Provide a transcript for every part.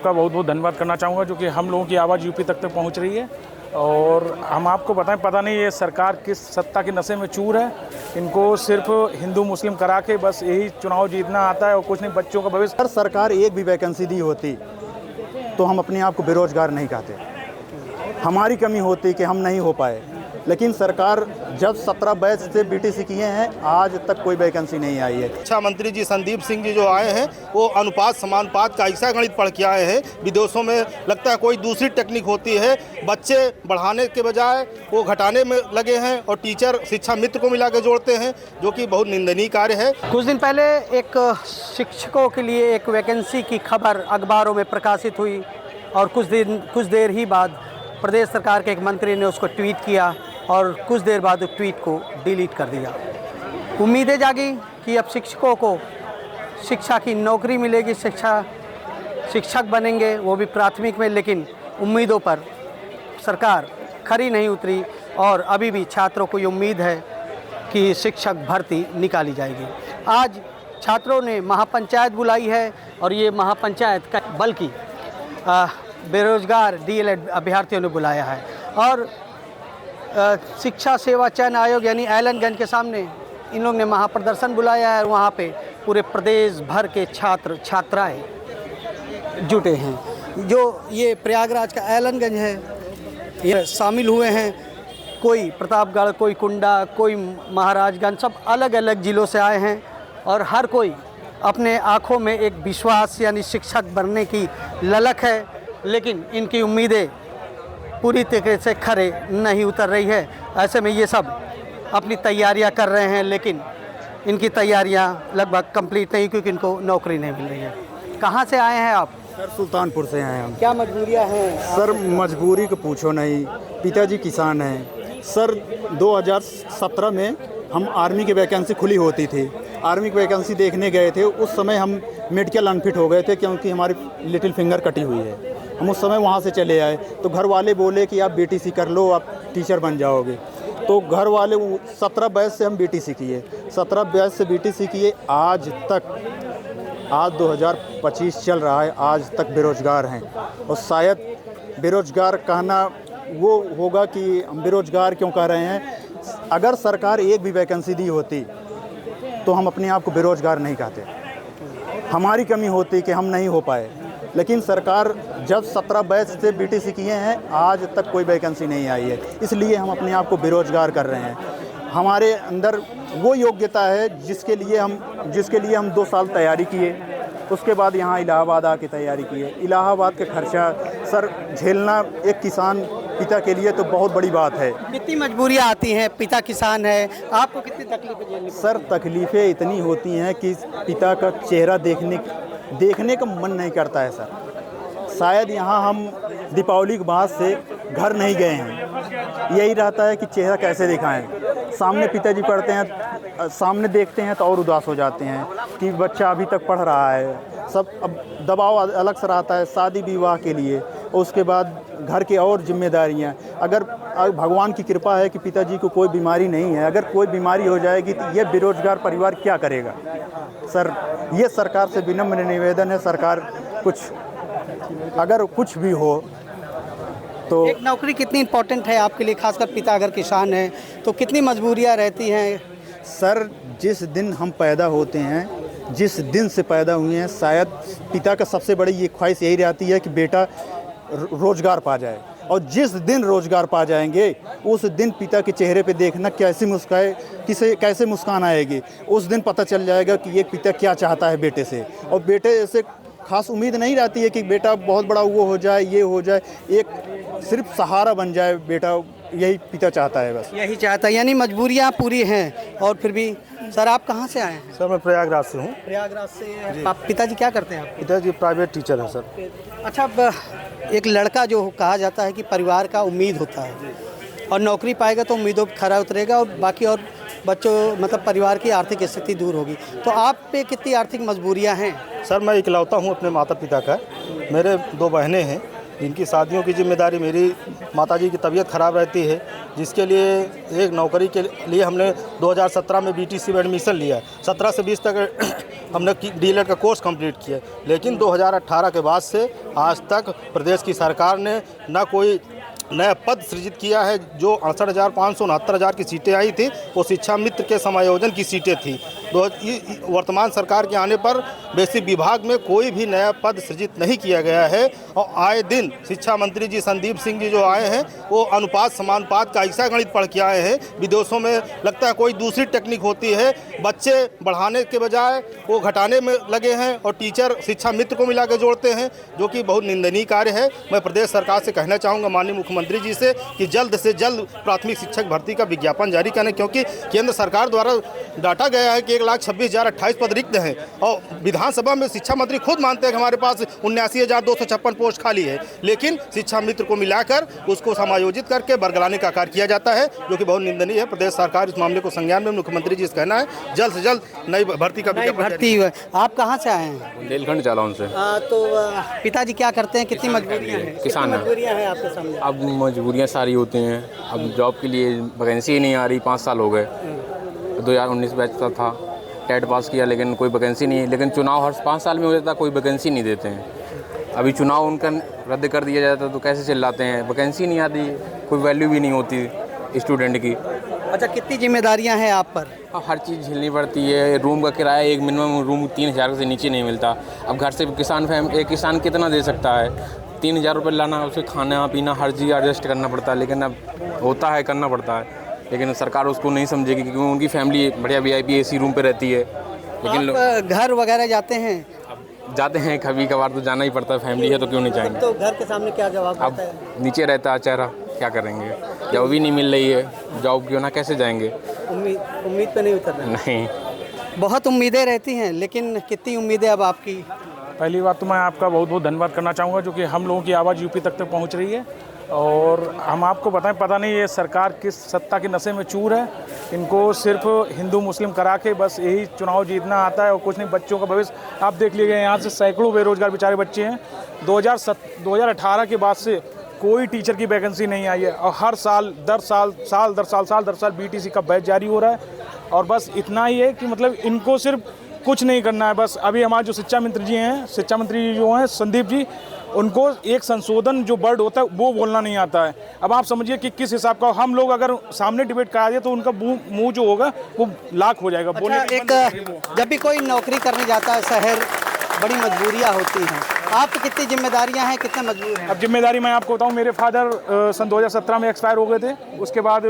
आपका बहुत बहुत धन्यवाद करना चाहूँगा, जो कि हम लोगों की आवाज़ यूपी तक पहुँच रही है। और हम आपको बताएं, पता नहीं ये सरकार किस सत्ता के नशे में चूर है। इनको सिर्फ हिंदू मुस्लिम करा के बस यही चुनाव जीतना आता है और कुछ नहीं, बच्चों का भविष्य। अगर सरकार एक भी वैकेंसी दी होती तो हम अपने आप को बेरोजगार नहीं कहते। हमारी कमी होती कि हम नहीं हो पाए, लेकिन सरकार जब 17 बैच से बीटीसी किए हैं, आज तक कोई वैकेंसी नहीं आई है। शिक्षा मंत्री जी संदीप सिंह जी जो आए हैं, वो अनुपात समानुपात का ऐसा गणित पढ़ के आए हैं। विदेशों में लगता है कोई दूसरी टेक्निक होती है, बच्चे बढ़ाने के बजाय वो घटाने में लगे हैं और टीचर शिक्षा मित्र को मिला के जोड़ते हैं, जो कि बहुत निंदनीय कार्य है। कुछ दिन पहले एक शिक्षकों के लिए एक वैकेंसी की खबर अखबारों में प्रकाशित हुई और कुछ देर ही बाद प्रदेश सरकार के एक मंत्री ने उसको ट्वीट किया और कुछ देर बाद उस ट्वीट को डिलीट कर दिया। उम्मीदें जागी कि अब शिक्षकों को शिक्षा की नौकरी मिलेगी, शिक्षक बनेंगे, वो भी प्राथमिक में। लेकिन उम्मीदों पर सरकार खरी नहीं उतरी और अभी भी छात्रों को ये उम्मीद है कि शिक्षक भर्ती निकाली जाएगी। आज छात्रों ने महापंचायत बुलाई है और ये महापंचायत का बल्कि बेरोजगार डीएलएड अभ्यर्थियों ने बुलाया है और शिक्षा सेवा चयन आयोग यानी एलनगंज के सामने इन लोगों ने महाप्रदर्शन बुलाया है। वहाँ पे पूरे प्रदेश भर के छात्र छात्राएं जुटे हैं। जो ये प्रयागराज का एलनगंज है, ये शामिल हुए हैं। कोई प्रतापगढ़, कोई कुंडा, कोई महाराजगंज, सब अलग अलग ज़िलों से आए हैं और हर कोई अपने आँखों में एक विश्वास यानी शिक्षक बनने की ललक है। लेकिन इनकी उम्मीदें पूरी तरीके से खरे नहीं उतर रही है। ऐसे में ये सब अपनी तैयारियां कर रहे हैं, लेकिन इनकी तैयारियां लगभग कंप्लीट नहीं, क्योंकि इनको नौकरी नहीं मिल रही है। कहाँ से आए हैं आप? सर सुल्तानपुर से आए हम। क्या मजबूरियां हैं? सर मजबूरी को पूछो नहीं, पिताजी किसान हैं। सर 2017 में हम आर्मी की वैकेंसी खुली होती थी, आर्मी की वैकेंसी देखने गए थे। उस समय हम मेडिकल अनफिट हो गए थे क्योंकि हमारी लिटिल फिंगर कटी हुई है। हम उस समय वहाँ से चले आए तो घर वाले बोले कि आप बीटीसी कर लो, आप टीचर बन जाओगे। तो घर वाले 17 बैच से हम बीटीसी किए, 17 बैच से बीटीसी किए। आज 2025 चल रहा है, आज तक बेरोजगार हैं। और शायद बेरोजगार कहना वो होगा कि हम बेरोजगार क्यों कह रहे हैं। अगर सरकार एक भी वैकेंसी दी होती तो हम अपने आप को बेरोजगार नहीं कहते। हमारी कमी होती कि हम नहीं हो पाए, लेकिन सरकार जब 17 बैच से बीटीसी किए हैं, आज तक कोई वैकेंसी नहीं आई है। इसलिए हम अपने आप को बेरोजगार कर रहे हैं। हमारे अंदर वो योग्यता है जिसके लिए हम 2 साल तैयारी किए, उसके बाद यहाँ इलाहाबाद आके तैयारी किए। इलाहाबाद का खर्चा सर झेलना एक किसान पिता के लिए तो बहुत बड़ी बात है। कितनी मजबूरियाँ आती हैं, पिता किसान है, आपको कितनी तकलीफें झेलनी? सर तकलीफ़ें इतनी होती हैं कि पिता का चेहरा देखने का मन नहीं करता है सर। शायद यहाँ हम दीपावली के बाद से घर नहीं गए हैं, यही रहता है कि चेहरा कैसे दिखाएं। सामने पिताजी पढ़ते हैं, सामने देखते हैं तो और उदास हो जाते हैं कि बच्चा अभी तक पढ़ रहा है। सब अब दबाव अलग से रहता है शादी विवाह के लिए, और उसके बाद घर की और जिम्मेदारियां। अगर भगवान की कृपा है कि पिताजी को कोई बीमारी नहीं है, अगर कोई बीमारी हो जाएगी तो ये बेरोजगार परिवार क्या करेगा। सर ये सरकार से विनम्र निवेदन है, सरकार अगर कुछ भी हो तो। एक नौकरी कितनी इम्पोर्टेंट है आपके लिए, खासकर पिता अगर किसान है तो कितनी मजबूरियाँ रहती हैं? सर जिस दिन हम पैदा होते हैं, जिस दिन से पैदा हुए हैं, शायद पिता का सबसे बड़ी ये ख्वाहिश यही रहती है कि बेटा रोज़गार पा जाए। और जिस दिन रोज़गार पा जाएंगे, उस दिन पिता के चेहरे पे देखना कैसे मुस्कान आएगी। उस दिन पता चल जाएगा कि ये पिता क्या चाहता है बेटे से। और बेटे से खास उम्मीद नहीं रहती है कि बेटा बहुत बड़ा वो हो जाए, ये हो जाए, एक सिर्फ सहारा बन जाए बेटा, यही पिता चाहता है, बस यही चाहता है। यानी मजबूरियाँ पूरी हैं। और फिर भी सर आप कहाँ से आए हैं? सर मैं प्रयागराज से हूँ। प्रयागराज से। आप पिताजी क्या करते हैं आप? पिताजी प्राइवेट टीचर हैं सर। अच्छा, एक लड़का जो कहा जाता है कि परिवार का उम्मीद होता है और नौकरी पाएगा तो उम्मीदों पर खरा उतरेगा और बाकी और बच्चों मतलब परिवार की आर्थिक स्थिति दूर होगी। तो आप पे कितनी आर्थिक मजबूरियां हैं? सर मैं इकलौता हूँ अपने माता पिता का। मेरे 2 बहनें हैं जिनकी शादियों की जिम्मेदारी मेरी। माताजी की तबीयत ख़राब रहती है, जिसके लिए एक नौकरी के लिए हमने 2017 में बीटीसी में एडमिशन लिया। 17 से 20 तक हमने डीएलएड का कोर्स कंप्लीट किया, लेकिन 2018 के बाद से आज तक प्रदेश की सरकार ने न कोई नया पद सृजित किया है। जो 68,569 की सीटें आई थी वो शिक्षा मित्र के समायोजन की सीटें थी। वर्तमान सरकार के आने पर बेसिक विभाग में कोई भी नया पद सृजित नहीं किया गया है और आए दिन शिक्षा मंत्री जी संदीप सिंह जी जो आए हैं वो अनुपात समानुपात का ऐसा गणित पढ़ के आए हैं, विदेशों में लगता है कोई दूसरी टेक्निक होती है। बच्चे बढ़ाने के बजाय वो घटाने में लगे हैं और टीचर शिक्षा मित्र को मिला के जोड़ते हैं, जो कि बहुत निंदनीय कार्य है। मैं प्रदेश सरकार से कहना चाहूँगा, माननीय मुख्यमंत्री जी से, कि जल्द से जल्द प्राथमिक शिक्षक भर्ती का विज्ञापन जारी करें, क्योंकि केंद्र सरकार द्वारा डाटा गया है कि 1,26,028 पद रिक्त हैं और विधानसभा में शिक्षा मंत्री खुद मानते हैं कि हमारे पास 79,256 पोस्ट खाली है, लेकिन शिक्षा मित्र को मिलाकर उसको समायोजित करके बरगलाने का कार्य किया जाता है, जो कि बहुत निंदनीय है। प्रदेश सरकार इस मामले को संज्ञान में, मुख्यमंत्री जी से कहना है जल्द से जल्द नई भर्ती का भर्ती हुआ। आप कहाँ से आए हैं? बुंदेलखंड जालौन से। तो पिताजी क्या करते हैं? कितनी मजबूरियाँ हैं? किसान है। मजबूरियाँ हैं आपके सामने? अब मजबूरियाँ सारी होती हैं। अब जॉब के लिए वैकेंसी ही नहीं आ रही। 5 साल हो गए, 2019 बैच का था, टेट पास किया लेकिन कोई वैकेंसी नहीं है। लेकिन चुनाव हर 5 साल में हो जाता, कोई वैकेंसी नहीं देते हैं। अभी चुनाव उनका रद्द कर दिया जाता तो कैसे चिल्लाते हैं? वैकेंसी नहीं आती, कोई वैल्यू भी नहीं होती स्टूडेंट की। अच्छा, कितनी जिम्मेदारियां हैं आप पर? हर चीज़ झेलनी पड़ती है। रूम का किराया, एक मिनिमम रूम 3,000 से नीचे नहीं मिलता। अब घर से एक किसान कितना दे सकता है? 3,000 रुपये लाना, उसे खाना पीना हर चीज़ एडजस्ट करना पड़ता है। लेकिन अब होता है, करना पड़ता है, लेकिन सरकार उसको नहीं समझेगी क्योंकि उनकी फैमिली बढ़िया VIP AC रूम पे रहती है। लेकिन आप घर वगैरह जाते हैं? जाते हैं, कभी कभार तो जाना ही पड़ता है, फैमिली है तो क्यों नहीं जाएंगे। तो घर के सामने क्या जवाब अब देता है? नीचे रहता है चेहरा, क्या करेंगे? जॉब भी नहीं मिल रही है, जॉब क्यों ना, कैसे जाएंगे? उम्मीद पे नहीं उतरना? नहीं, बहुत उम्मीदें रहती हैं, लेकिन कितनी उम्मीदें अब आपकी? पहली बात तो मैं आपका बहुत बहुत धन्यवाद करना चाहूँगा, जो कि हम लोगों की आवाज़ यूपी तक पहुँच रही है। और हम आपको बताएं, पता नहीं ये सरकार किस सत्ता के नशे में चूर है। इनको सिर्फ हिंदू मुस्लिम करा के बस यही चुनाव जीतना आता है और कुछ नहीं। बच्चों का भविष्य आप देख लीजिए, यहाँ से सैकड़ों बेरोजगार बेचारे बच्चे हैं। 2018 के बाद से कोई टीचर की वैकेंसी नहीं आई है और हर साल दर साल BTC का बैच जारी हो रहा है। और बस इतना ही है कि मतलब इनको सिर्फ कुछ नहीं करना है। बस अभी हमारे जो शिक्षा मंत्री जो हैं संदीप जी, उनको एक संशोधन जो वर्ड होता है वो बोलना नहीं आता है। अब आप समझिए कि किस हिसाब का हम लोग अगर सामने डिबेट करा दिए तो उनका मुंह जो होगा वो लाख हो जाएगा। अच्छा, जब भी कोई नौकरी करने जाता है शहर, बड़ी मजबूरियाँ होती हैं। आप कितनी जिम्मेदारियाँ हैं, कितने मजबूर हैं? अब जिम्मेदारी मैं आपको बताऊँ, मेरे फादर सन 2017 में एक्सपायर हो गए थे। उसके बाद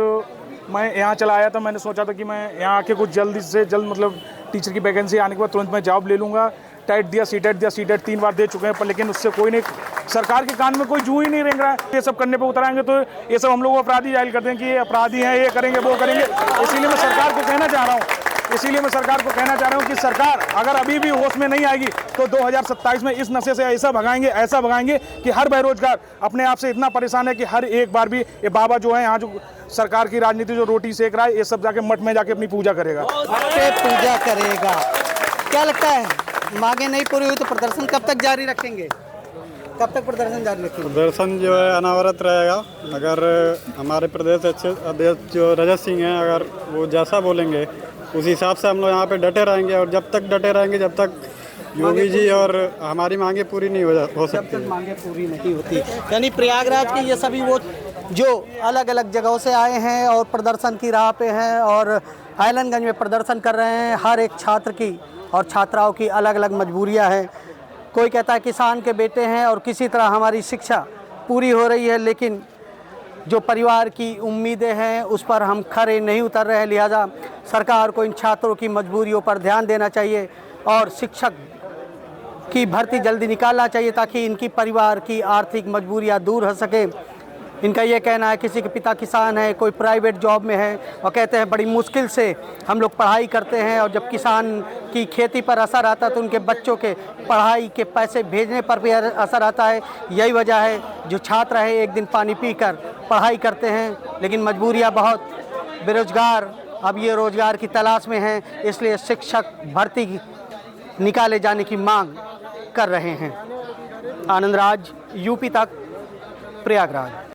मैं यहाँ चला आया था। मैंने सोचा था कि मैं यहाँ आके कुछ जल्द से जल्द मतलब टीचर की वैकेंसी आने के बाद तुरंत मैं जॉब ले लूँगा। टेट दिया, सीटेट 3 बार दे चुके हैं, पर लेकिन उससे कोई नहीं, सरकार के कान में कोई जू ही नहीं रेंग रहा है। ये सब करने पे उतराएंगे तो ये सब हम लोग अपराधी जाहिर करते हैं कि ये अपराधी हैं, ये करेंगे वो करेंगे। इसीलिए मैं सरकार को कहना चाह रहा हूँ कि सरकार अगर अभी भी होश में नहीं आएगी तो 2027 में इस नशे से ऐसा भगाएंगे कि हर बेरोजगार अपने आप से इतना परेशान है कि हर एक बार भी ये बाबा जो है यहाँ जो सरकार की राजनीति जो रोटी सेक रहा है, ये सब जाके मठ में जाके अपनी पूजा करेगा। क्या लगता है, मांगे नहीं पूरी हुई तो प्रदर्शन कब तक जारी रखेंगे? कब तक प्रदर्शन जारी रखेंगे? प्रदर्शन जो है अनावरत रहेगा। अगर हमारे प्रदेश अध्यक्ष जो रजत सिंह हैं, अगर वो जैसा बोलेंगे उस हिसाब से हम लोग यहाँ पे डटे रहेंगे। और जब तक डटे रहेंगे, जब तक योगी जी और हमारी मांगे पूरी नहीं हो सकती। जब तक मांगे पूरी नहीं होती, यानी प्रयागराज के ये सभी वो जो अलग अलग जगहों से आए हैं और प्रदर्शन की राह पे हैं और आयरनगंज में प्रदर्शन कर रहे हैं। हर एक छात्र की और छात्राओं की अलग अलग मजबूरियां हैं। कोई कहता है किसान के बेटे हैं और किसी तरह हमारी शिक्षा पूरी हो रही है, लेकिन जो परिवार की उम्मीदें हैं उस पर हम खरे नहीं उतर रहे हैं। लिहाजा सरकार को इन छात्रों की मजबूरियों पर ध्यान देना चाहिए और शिक्षक की भर्ती जल्दी निकालना चाहिए ताकि इनकी परिवार की आर्थिक मजबूरियां दूर हो सके। इनका ये कहना है, किसी के पिता किसान है, कोई प्राइवेट जॉब में है और कहते हैं बड़ी मुश्किल से हम लोग पढ़ाई करते हैं और जब किसान की खेती पर असर आता है तो उनके बच्चों के पढ़ाई के पैसे भेजने पर भी असर आता है। यही वजह है जो छात्र है एक दिन पानी पीकर पढ़ाई करते हैं, लेकिन मजबूरियाँ बहुत, बेरोजगार अब ये रोजगार की तलाश में हैं, इसलिए शिक्षक भर्ती निकाले जाने की मांग कर रहे हैं। आनंद राज, यूपी तक, प्रयागराज।